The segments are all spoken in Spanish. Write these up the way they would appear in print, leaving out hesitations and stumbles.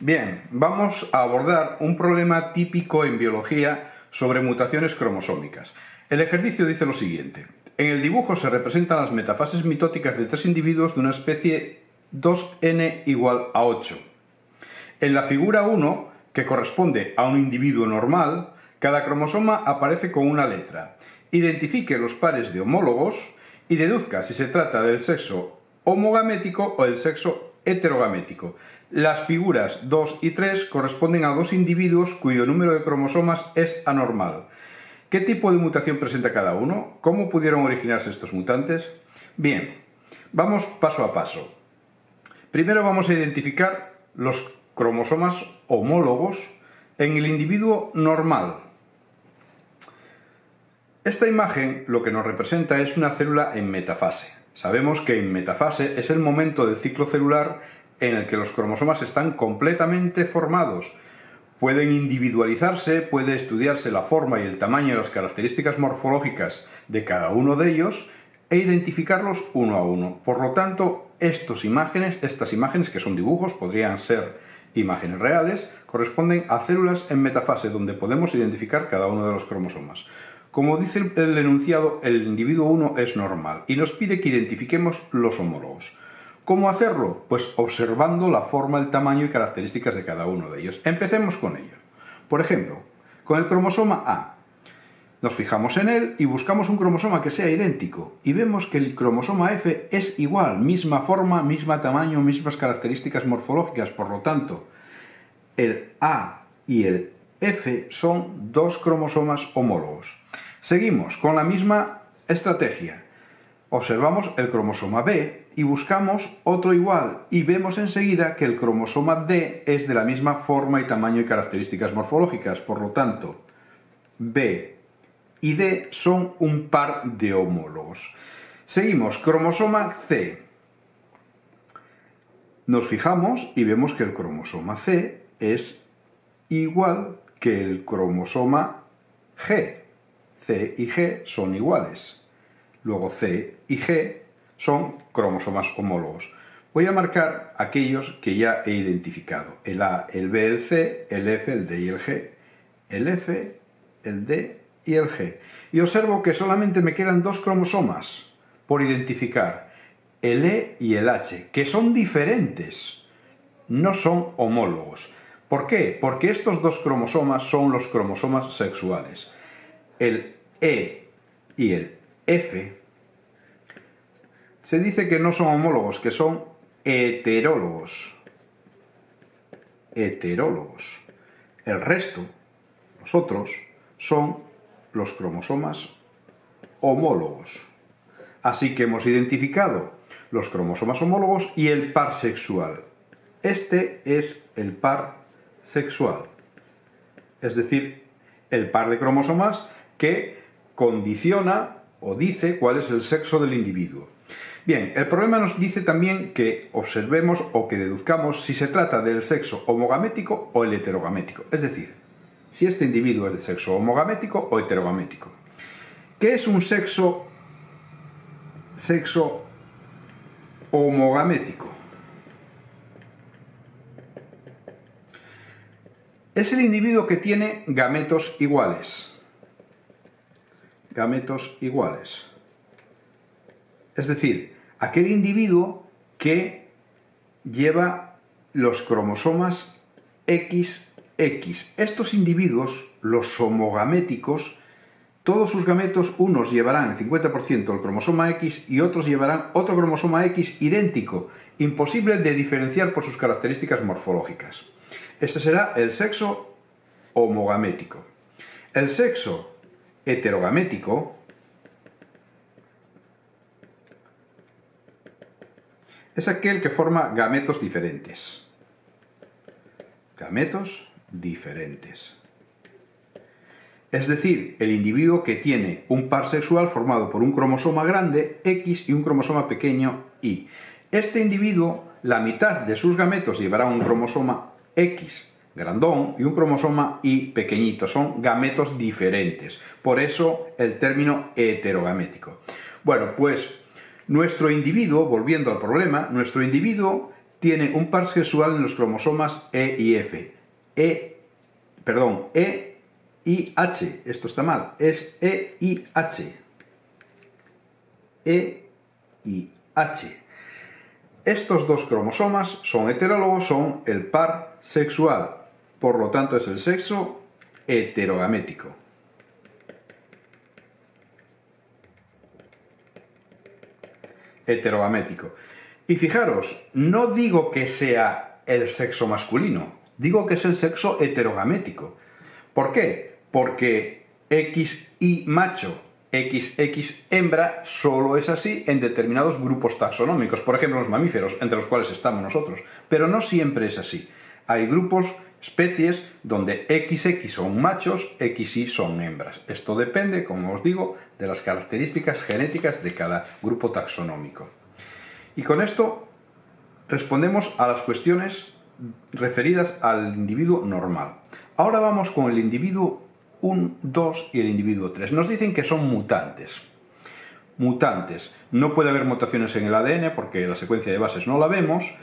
Bien, vamos a abordar un problema típico en biología sobre mutaciones cromosómicas. El ejercicio dice lo siguiente. En el dibujo se representan las metafases mitóticas de tres individuos de una especie 2n igual a 8. En la figura 1, que corresponde a un individuo normal, cada cromosoma aparece con una letra. Identifique los pares de homólogos y deduzca si se trata del sexo homogamético o del sexo heterogamético. Las figuras 2 y 3 corresponden a dos individuos cuyo número de cromosomas es anormal. ¿Qué tipo de mutación presenta cada uno? ¿Cómo pudieron originarse estos mutantes? Bien, vamos paso a paso. Primero vamos a identificar los cromosomas homólogos en el individuo normal. Esta imagen lo que nos representa es una célula en metafase. Sabemos que en metafase es el momento del ciclo celular en el que los cromosomas están completamente formados. Pueden individualizarse, puede estudiarse la forma y el tamaño y las características morfológicas de cada uno de ellos e identificarlos uno a uno. Por lo tanto, estas imágenes que son dibujos, podrían ser imágenes reales, corresponden a células en metafase donde podemos identificar cada uno de los cromosomas. Como dice el enunciado, el individuo 1 es normal y nos pide que identifiquemos los homólogos. ¿Cómo hacerlo? Pues observando la forma, el tamaño y características de cada uno de ellos. Empecemos con ello. Por ejemplo, con el cromosoma A. Nos fijamos en él y buscamos un cromosoma que sea idéntico. Y vemos que el cromosoma F es igual, misma forma, mismo tamaño, mismas características morfológicas. Por lo tanto, el A y el F son dos cromosomas homólogos. Seguimos con la misma estrategia. Observamos el cromosoma B y buscamos otro igual y vemos enseguida que el cromosoma D es de la misma forma y tamaño y características morfológicas. Por lo tanto, B y D son un par de homólogos. Seguimos, cromosoma C. Nos fijamos y vemos que el cromosoma C es igual que el cromosoma G. C y G son iguales. Luego C y G son cromosomas homólogos. Voy a marcar aquellos que ya he identificado. El A, el B, el C, el F, el D y el G. El F, el D y el G. Y observo que solamente me quedan dos cromosomas por identificar. El E y el H, que son diferentes. No son homólogos. ¿Por qué? Porque estos dos cromosomas son los cromosomas sexuales. El E y el F se dice que no son homólogos, que son heterólogos. Heterólogos. El resto, los otros, son los cromosomas homólogos. Así que hemos identificado los cromosomas homólogos y el par sexual. Este es el par sexual. Es decir, el par de cromosomas que condiciona o dice cuál es el sexo del individuo. Bien, el problema nos dice también que observemos o que deduzcamos si se trata del sexo homogamético o el heterogamético. Es decir, si este individuo es de sexo homogamético o heterogamético. ¿Qué es un sexo homogamético? Es el individuo que tiene gametos iguales. Gametos iguales. Es decir, aquel individuo que lleva los cromosomas XX. Estos individuos, los homogaméticos, todos sus gametos, unos llevarán el 50% el cromosoma X y otros llevarán otro cromosoma X idéntico, imposible de diferenciar por sus características morfológicas. Este será el sexo homogamético. El sexo heterogamético es aquel que forma gametos diferentes. Gametos diferentes. Es decir, el individuo que tiene un par sexual formado por un cromosoma grande, X, y un cromosoma pequeño, Y. Este individuo, la mitad de sus gametos llevará un cromosoma X grandón y un cromosoma Y pequeñito. Son gametos diferentes. Por eso el término heterogamético. Bueno, pues nuestro individuo, volviendo al problema, nuestro individuo tiene un par sexual en los cromosomas E y F. E y H. Esto está mal. Es E y H. E y H. Estos dos cromosomas son heterólogos, son el par sexual. Por lo tanto, es el sexo heterogamético. Heterogamético. Y fijaros, no digo que sea el sexo masculino, digo que es el sexo heterogamético. ¿Por qué? Porque XY macho, XX hembra, solo es así en determinados grupos taxonómicos, por ejemplo los mamíferos, entre los cuales estamos nosotros. Pero no siempre es así. Hay grupos, especies, donde XX son machos, XY son hembras. Esto depende, como os digo, de las características genéticas de cada grupo taxonómico. Y con esto respondemos a las cuestiones referidas al individuo normal. Ahora vamos con el individuo 1, 2 y el individuo 3. Nos dicen que son mutantes. Mutantes. No puede haber mutaciones en el ADN porque la secuencia de bases no la vemos.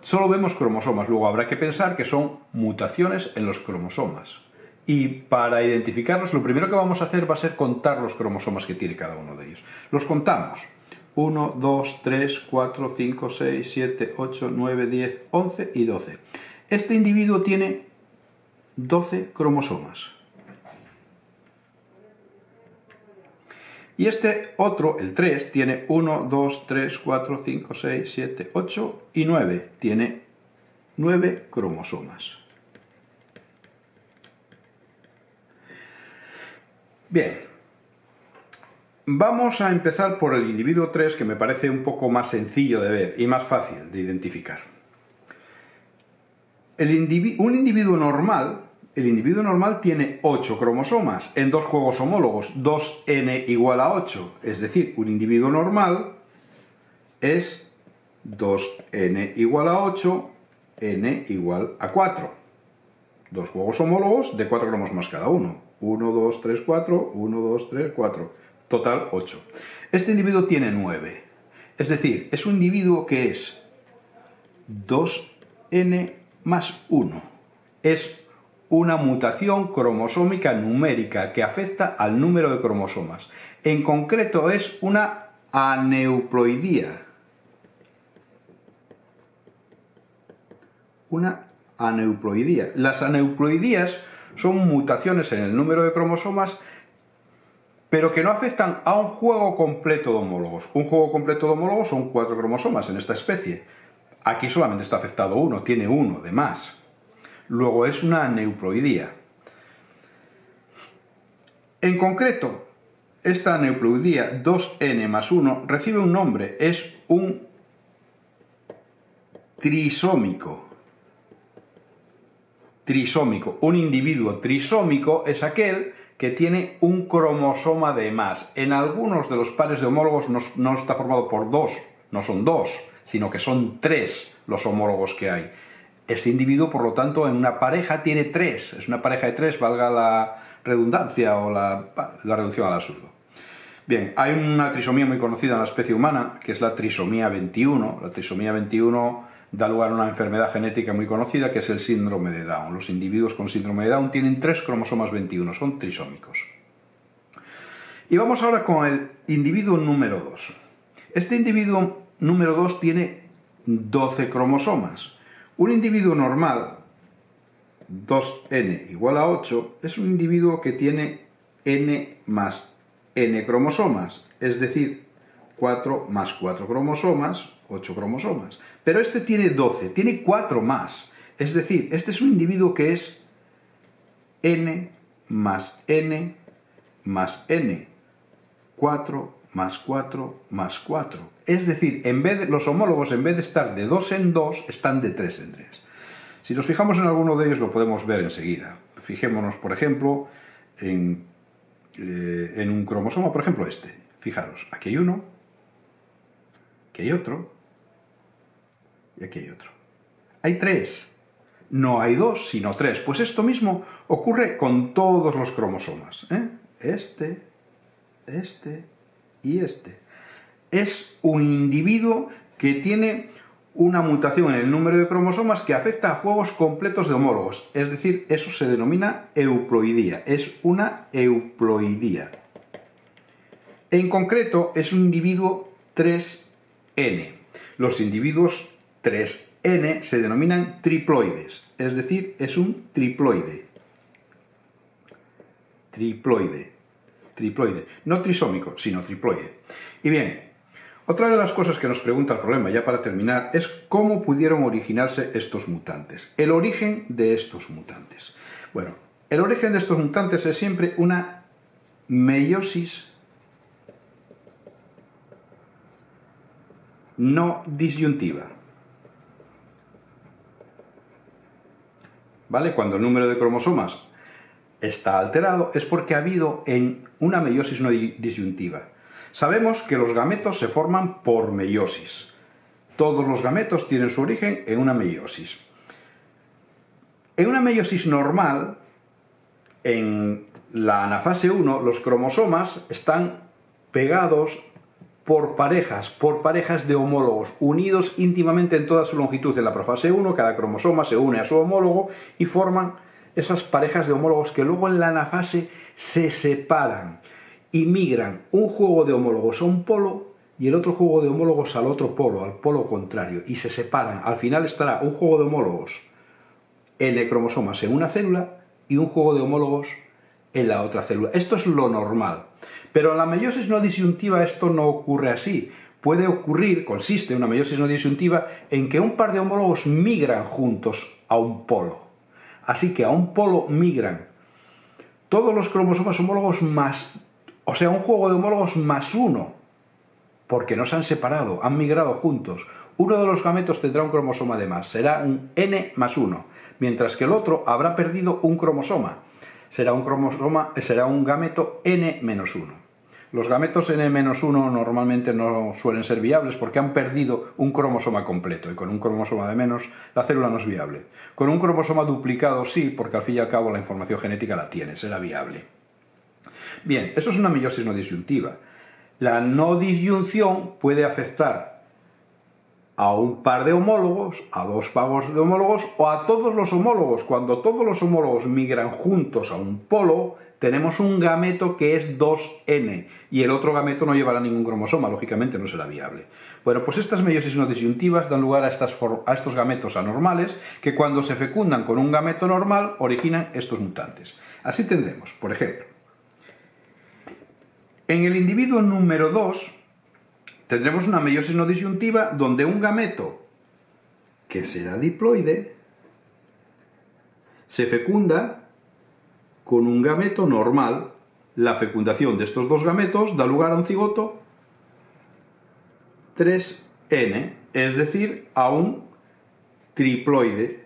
Solo vemos cromosomas. Luego habrá que pensar que son mutaciones en los cromosomas. Y para identificarlos, lo primero que vamos a hacer va a ser contar los cromosomas que tiene cada uno de ellos. Los contamos. 1, 2, 3, 4, 5, 6, 7, 8, 9, 10, 11 y 12. Este individuo tiene 12 cromosomas. Y este otro, el 3, tiene 1, 2, 3, 4, 5, 6, 7, 8 y 9. Tiene 9 cromosomas. Bien. Vamos a empezar por el individuo 3, que me parece un poco más sencillo de ver y más fácil de identificar. Un individuo normal, el individuo normal tiene 8 cromosomas en dos juegos homólogos, 2n igual a 8. Es decir, un individuo normal es 2n igual a 8, n igual a 4. Dos juegos homólogos de 4 cromosomas cada uno. 1, 2, 3, 4, 1, 2, 3, 4. Total 8. Este individuo tiene 9. Es decir, es un individuo que es 2n más 1. Es una mutación cromosómica numérica que afecta al número de cromosomas. En concreto es una aneuploidía. Una aneuploidía. Las aneuploidías son mutaciones en el número de cromosomas, pero que no afectan a un juego completo de homólogos. Un juego completo de homólogos son 4 cromosomas en esta especie. Aquí solamente está afectado uno, tiene uno de más. Luego es una aneuploidía. En concreto, esta aneuploidía 2n más 1 recibe un nombre, es un trisómico. Trisómico. Un individuo trisómico es aquel que tiene un cromosoma de más. En algunos de los pares de homólogos no está formado por 2, no son 2, sino que son 3 los homólogos que hay. Este individuo, por lo tanto, en una pareja tiene 3. Es una pareja de 3, valga la redundancia o la reducción al absurdo. Bien, hay una trisomía muy conocida en la especie humana, que es la trisomía 21. La trisomía 21 da lugar a una enfermedad genética muy conocida, que es el síndrome de Down. Los individuos con síndrome de Down tienen 3 cromosomas 21, son trisómicos. Y vamos ahora con el individuo número 2. Este individuo número 2 tiene 12 cromosomas. Un individuo normal, 2n igual a 8, es un individuo que tiene n más n cromosomas, es decir, 4 más 4 cromosomas, 8 cromosomas. Pero este tiene 12, tiene 4 más. Es decir, este es un individuo que es n más n más n. 4 más 4 más 4. Es decir, los homólogos, en vez de estar de 2 en 2, están de 3 en 3. Si nos fijamos en alguno de ellos, lo podemos ver enseguida. Fijémonos, por ejemplo, en un cromosoma, por ejemplo este. Fijaros, aquí hay uno, aquí hay otro, y aquí hay otro. Hay 3. No hay 2, sino 3. Pues esto mismo ocurre con todos los cromosomas. Este y este. Es un individuo que tiene una mutación en el número de cromosomas que afecta a juegos completos de homólogos. Es decir, eso se denomina euploidía. Es una euploidía. En concreto, es un individuo 3N. Los individuos 3N se denominan triploides. Es decir, es un triploide. Triploide. No trisómico, sino triploide. Y bien, otra de las cosas que nos pregunta el problema, ya para terminar, es cómo pudieron originarse estos mutantes. El origen de estos mutantes. Bueno, el origen de estos mutantes es siempre una meiosis no disyuntiva. ¿Vale? Cuando el número de cromosomas está alterado es porque ha habido una meiosis no disyuntiva. Sabemos que los gametos se forman por meiosis. Todos los gametos tienen su origen en una meiosis. En una meiosis normal, en la anafase 1, los cromosomas están pegados por parejas de homólogos, unidos íntimamente en toda su longitud. En la profase 1, cada cromosoma se une a su homólogo y forman esas parejas de homólogos que luego en la anafase se separan y migran un juego de homólogos a un polo y el otro juego de homólogos al otro polo, al polo contrario, y se separan. Al final estará un juego de homólogos N cromosomas en una célula y un juego de homólogos en la otra célula. Esto es lo normal. Pero en la meiosis no disyuntiva esto no ocurre así. Puede ocurrir, consiste en una meiosis no disyuntiva, en que un par de homólogos migran juntos a un polo. Así que a un polo migran todos los cromosomas homólogos más, o sea, un juego de homólogos más uno, porque no se han separado, han migrado juntos. Uno de los gametos tendrá un cromosoma de más, será un N más 1, mientras que el otro habrá perdido un cromosoma. Será un gameto N menos 1. Los gametos N-1 normalmente no suelen ser viables porque han perdido un cromosoma completo y con un cromosoma de menos la célula no es viable. Con un cromosoma duplicado sí, porque al fin y al cabo la información genética la tiene, será viable. Bien, eso es una meiosis no disyuntiva. La no disyunción puede afectar a un par de homólogos, a dos pares de homólogos o a todos los homólogos. Cuando todos los homólogos migran juntos a un polo, tenemos un gameto que es 2N y el otro gameto no llevará ningún cromosoma, lógicamente no será viable. Bueno, pues estas meiosis no disyuntivas dan lugar a estos gametos anormales que cuando se fecundan con un gameto normal originan estos mutantes. Así tendremos, por ejemplo, en el individuo número 2 tendremos una meiosis no disyuntiva donde un gameto que será diploide se fecunda con un gameto normal. La fecundación de estos dos gametos da lugar a un cigoto 3N, es decir, a un triploide.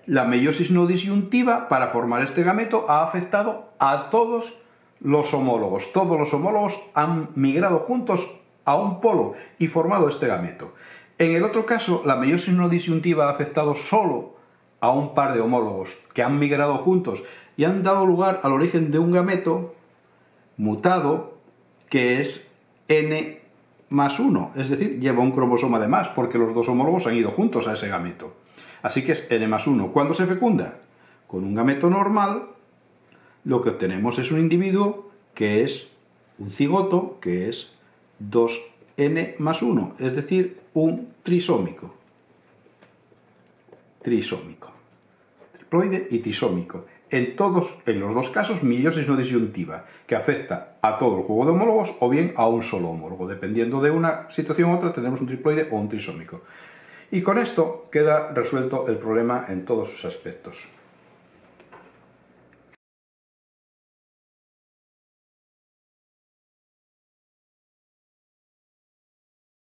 La meiosis no disyuntiva para formar este gameto ha afectado a todos los homólogos. Todos los homólogos han migrado juntos a un polo y formado este gameto. En el otro caso, la meiosis no disyuntiva ha afectado solo a un par de homólogos que han migrado juntos y han dado lugar al origen de un gameto mutado que es N más 1, es decir, lleva un cromosoma de más porque los dos homólogos han ido juntos a ese gameto. Así que es N más 1. ¿Cuándo se fecunda? Con un gameto normal, lo que obtenemos es un individuo que es un cigoto, que es 2N más 1, es decir, un trisómico. Triploide y trisómico. En los dos casos, meiosis no disyuntiva, que afecta a todo el juego de homólogos o bien a un solo homólogo. Dependiendo de una situación u otra, tendremos un triploide o un trisómico. Y con esto queda resuelto el problema en todos sus aspectos.